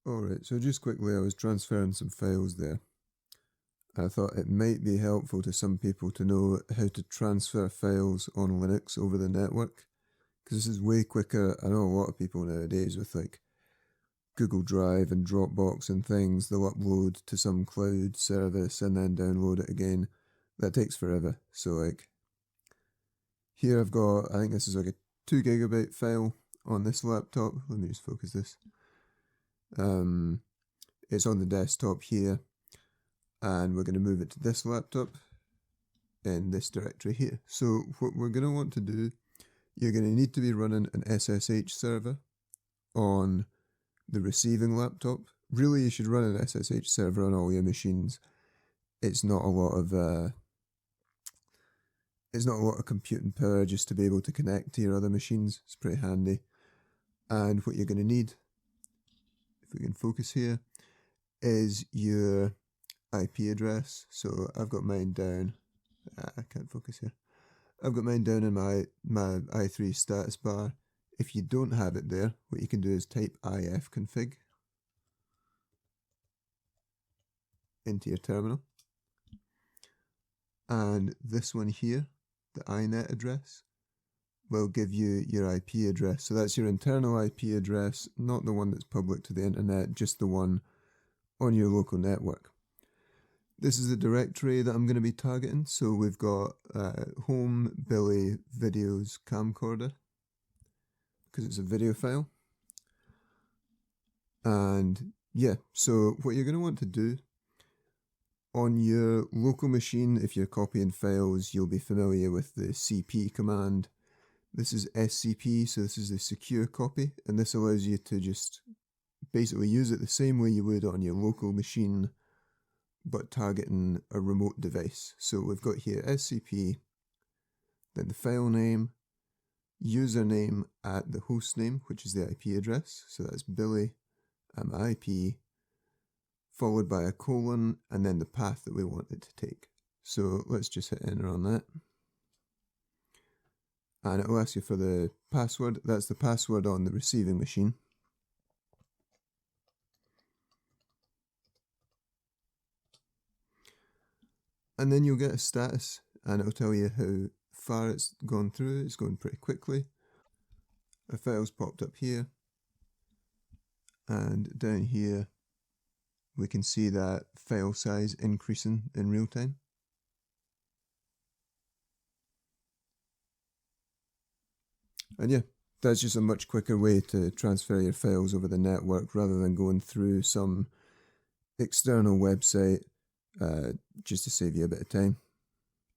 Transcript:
Alright, so just quickly, I was transferring some files there. I thought it might be helpful to some people to know how to transfer files on Linux over the network, because this is way quicker. I know a lot of people nowadays with like Google Drive and Dropbox and things, they'll upload to some cloud service and then download it again. That takes forever. So like here I've got, I think this is like a 2 gigabyte file on this laptop. Let me just focus this. It's on the desktop here, and we're going to move it to this laptop in this directory here. So what we're going to want to do, you're going to need to be running an SSH server on the receiving laptop. Really, you should run an SSH server on all your machines. It's not a lot of computing power just to be able to connect to your other machines. It's pretty handy. And what you're going to need, if we can focus here, is your IP address. So I've got mine down. I can't focus here. I've got mine down in my i3 status bar. If you don't have it there, what you can do is type ifconfig into your terminal. And this one here, the inet address, will give you your IP address. So that's your internal IP address, not the one that's public to the internet, just the one on your local network. This is the directory that I'm going to be targeting. So we've got home, Billy, videos, camcorder, because it's a video file. And yeah, so what you're going to want to do on your local machine, if you're copying files, you'll be familiar with the cp command. This is SCP, so this is the secure copy, and this allows you to just basically use it the same way you would on your local machine, but targeting a remote device. So we've got here SCP, then the file name, username at the host name, which is the IP address, so that's Billy and my IP, followed by a colon, and then the path that we want it to take. So let's just hit enter on that. And it'll ask you for the password. That's the password on the receiving machine. And then you'll get a status, and it'll tell you how far it's gone through. It's going pretty quickly. A file's popped up here. And down here, we can see that file size increasing in real time. And yeah, that's just a much quicker way to transfer your files over the network rather than going through some external website just to save you a bit of time.